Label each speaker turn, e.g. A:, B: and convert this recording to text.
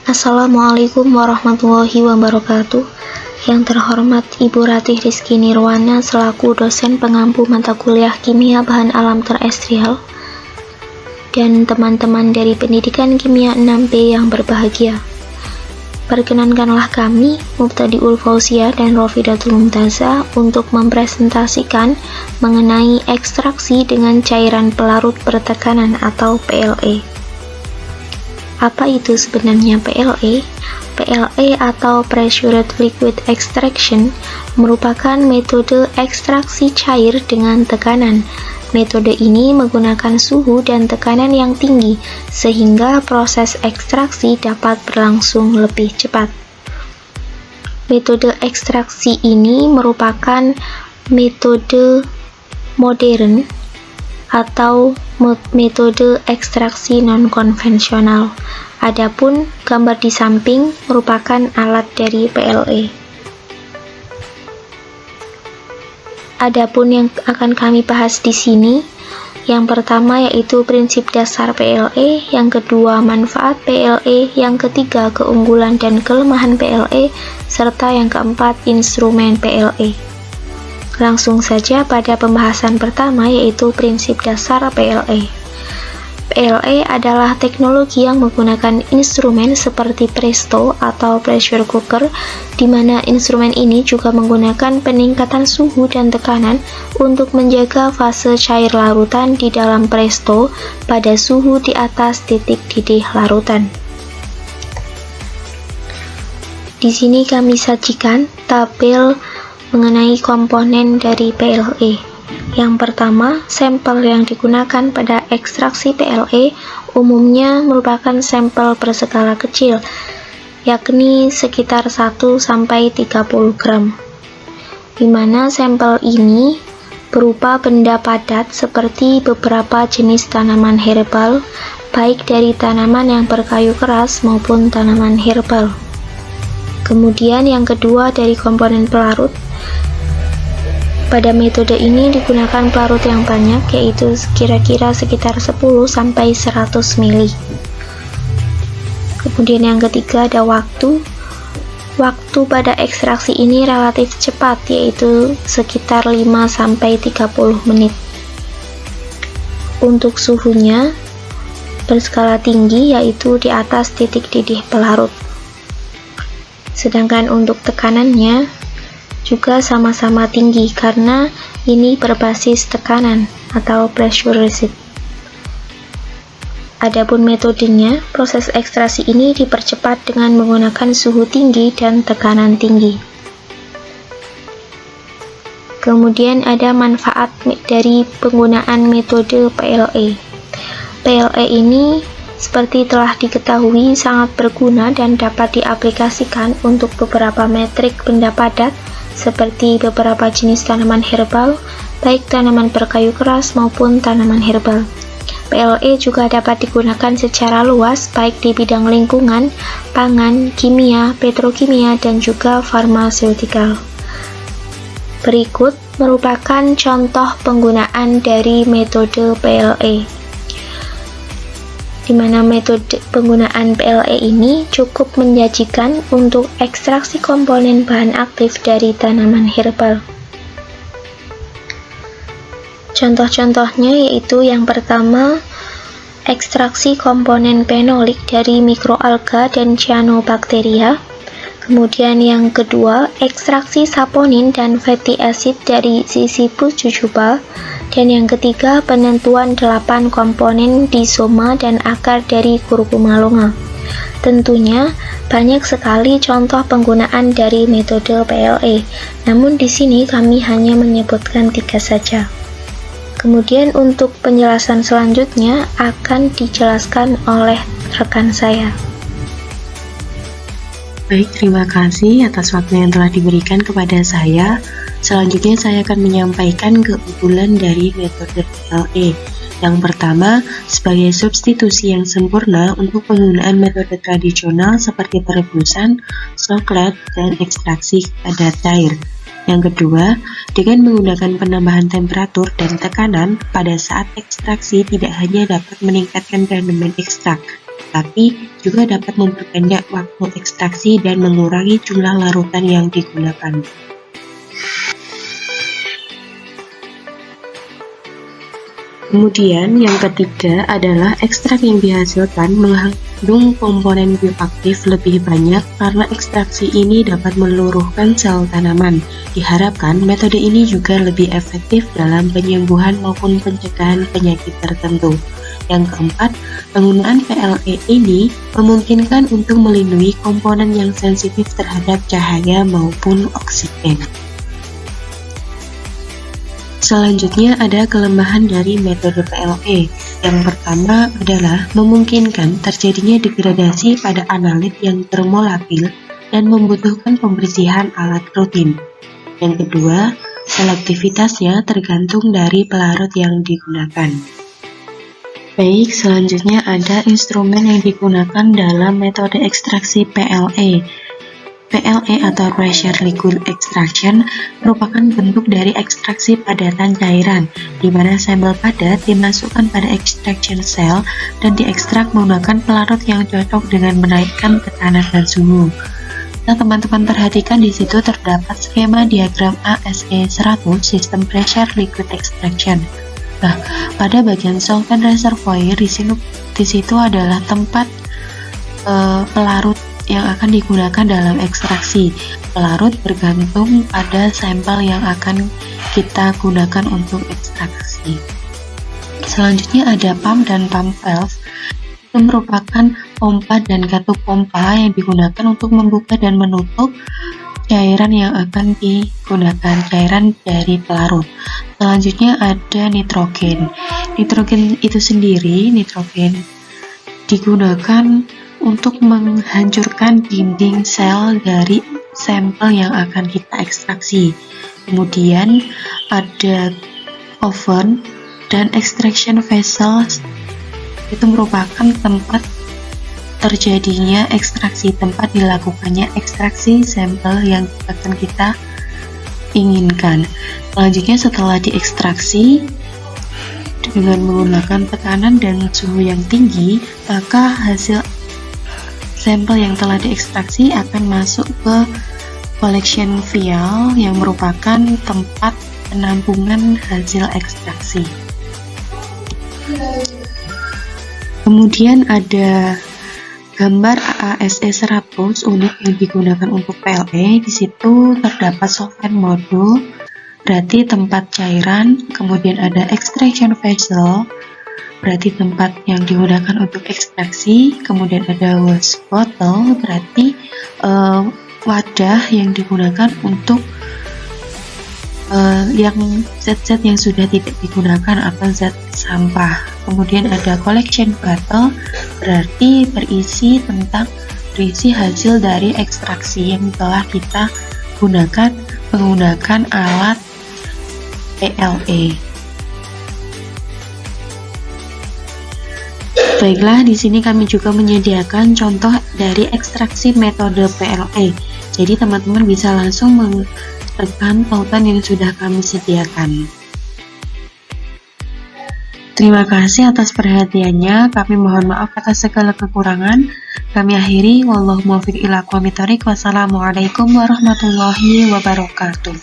A: Assalamualaikum warahmatullahi wabarakatuh. Yang terhormat Ibu Ratih Rizky Nirwana selaku dosen pengampu mata kuliah Kimia Bahan Alam Terestrial dan teman-teman dari Pendidikan Kimia 6B yang berbahagia. Perkenankanlah kami, Muftadiul Fauzia dan Rofidatul Mumtazah, untuk mempresentasikan mengenai ekstraksi dengan cairan pelarut bertekanan atau PLE. Apa itu sebenarnya PLE? PLE atau Pressured Liquid Extraction merupakan metode ekstraksi cair dengan tekanan. Metode ini menggunakan suhu dan tekanan yang tinggi sehingga proses ekstraksi dapat berlangsung lebih cepat. Metode ekstraksi ini merupakan metode modern atau metode ekstraksi non-konvensional. Adapun gambar di samping merupakan alat dari PLE. Adapun yang akan kami bahas di sini, yang pertama yaitu prinsip dasar PLE, yang kedua manfaat PLE, yang ketiga keunggulan dan kelemahan PLE, serta yang keempat instrumen PLE. Langsung saja pada pembahasan pertama yaitu prinsip dasar PLE. PLE adalah teknologi yang menggunakan instrumen seperti presto atau pressure cooker, di mana instrumen ini juga menggunakan peningkatan suhu dan tekanan untuk menjaga fase cair larutan di dalam presto pada suhu di atas titik didih larutan. Di sini kami sajikan tabel mengenai komponen dari PLE. Yang pertama, sampel yang digunakan pada ekstraksi PLE umumnya merupakan sampel berskala kecil, yakni sekitar 1-30 gram, di mana sampel ini berupa benda padat seperti beberapa jenis tanaman herbal, baik dari tanaman yang berkayu keras maupun tanaman herbal. Kemudian yang kedua dari komponen pelarut. Pada metode ini digunakan pelarut yang banyak, yaitu kira-kira sekitar 10-100 ml. Kemudian yang ketiga ada waktu. Waktu pada ekstraksi ini relatif cepat, yaitu sekitar 5-30 menit. Untuk suhunya berskala tinggi, yaitu di atas titik didih pelarut. Sedangkan untuk tekanannya juga sama-sama tinggi karena ini berbasis tekanan atau pressurized. Adapun metodenya, proses ekstraksi ini dipercepat dengan menggunakan suhu tinggi dan tekanan tinggi. Kemudian ada manfaat dari penggunaan metode PLE. PLE ini seperti telah diketahui sangat berguna dan dapat diaplikasikan untuk beberapa metrik benda padat seperti beberapa jenis tanaman herbal, baik tanaman berkayu keras maupun tanaman herbal. PLE juga dapat digunakan secara luas baik di bidang lingkungan, pangan, kimia, petrokimia, dan juga farmaseutikal. Berikut merupakan contoh penggunaan dari metode PLE, di mana metode penggunaan PLE ini cukup menjanjikan untuk ekstraksi komponen bahan aktif dari tanaman herbal. Contoh-contohnya yaitu yang pertama, ekstraksi komponen fenolik dari mikroalga dan cyanobacteria. Kemudian yang kedua, ekstraksi saponin dan fatty acid dari Sisyphus jujubal. Dan yang ketiga, penentuan 8 komponen rizoma dan akar dari Curcuma longa. Tentunya banyak sekali contoh penggunaan dari metode PLE, namun di sini kami hanya menyebutkan 3 saja. Kemudian untuk penjelasan selanjutnya akan dijelaskan oleh rekan saya.
B: Baik, terima kasih atas waktu yang telah diberikan kepada saya. Selanjutnya saya akan menyampaikan keunggulan dari metode PLE. Yang pertama, sebagai substitusi yang sempurna untuk penggunaan metode tradisional seperti perebusan, soklat, dan ekstraksi pada cair. Yang kedua, dengan menggunakan penambahan temperatur dan tekanan pada saat ekstraksi tidak hanya dapat meningkatkan rendemen ekstrak, tetapi juga dapat memperpendek waktu ekstraksi dan mengurangi jumlah larutan yang digunakan. Kemudian yang ketiga adalah ekstrak yang dihasilkan mengandung komponen bioaktif lebih banyak karena ekstraksi ini dapat meluruhkan sel tanaman. Diharapkan metode ini juga lebih efektif dalam penyembuhan maupun pencegahan penyakit tertentu. Yang keempat, penggunaan PLE ini memungkinkan untuk melindungi komponen yang sensitif terhadap cahaya maupun oksigen. Selanjutnya ada kelemahan dari metode PLE. Yang pertama adalah memungkinkan terjadinya degradasi pada analit yang termolakil dan membutuhkan pembersihan alat rutin. Yang kedua, selektivitasnya tergantung dari pelarut yang digunakan. Baik, selanjutnya ada instrumen yang digunakan dalam metode ekstraksi PLE. PLE atau Pressure Liquid Extraction merupakan bentuk dari ekstraksi padatan cairan, di mana sampel padat dimasukkan pada extraction cell dan diekstrak menggunakan pelarut yang cocok dengan menaikkan tekanan dan suhu. Nah, teman-teman perhatikan di situ terdapat skema diagram ASE100 System Pressure Liquid Extraction. Nah, pada bagian solvent reservoir di situ adalah tempat pelarut yang akan digunakan dalam ekstraksi. Pelarut bergantung pada sampel yang akan kita gunakan untuk ekstraksi. Selanjutnya ada pump dan pump valve. Itu merupakan pompa dan katup pompa yang digunakan untuk membuka dan menutup cairan yang akan digunakan, cairan dari pelarut. Selanjutnya ada nitrogen. Nitrogen itu sendiri, nitrogen digunakan untuk menghancurkan dinding sel dari sampel yang akan kita ekstraksi. Kemudian ada oven dan extraction vessel. Itu merupakan tempat terjadinya ekstraksi, tempat dilakukannya ekstraksi sampel yang akan kita inginkan. Selanjutnya setelah diekstraksi dengan menggunakan tekanan dan suhu yang tinggi, maka hasil sampel yang telah diekstraksi akan masuk ke collection vial yang merupakan tempat penampungan hasil ekstraksi. Kemudian ada gambar ASE100 unit yang digunakan untuk PLE. Di situ terdapat solvent modul, berarti tempat cairan, kemudian ada extraction vessel, berarti tempat yang digunakan untuk ekstraksi, kemudian ada waste bottle, berarti wadah yang digunakan untuk yang zat-zat yang sudah tidak digunakan atau zat sampah. Kemudian ada collection bottle, berarti berisi hasil dari ekstraksi yang telah kita gunakan menggunakan alat PLE. Baiklah, di sini kami juga menyediakan contoh dari ekstraksi metode PLE. Jadi teman-teman bisa langsung menekan tautan yang sudah kami sediakan. Terima kasih atas perhatiannya. Kami mohon maaf atas segala kekurangan. Kami akhiri. Wallahu muwaffiq ila aqwamit thoriq. Wassalamualaikum warahmatullahi wabarakatuh.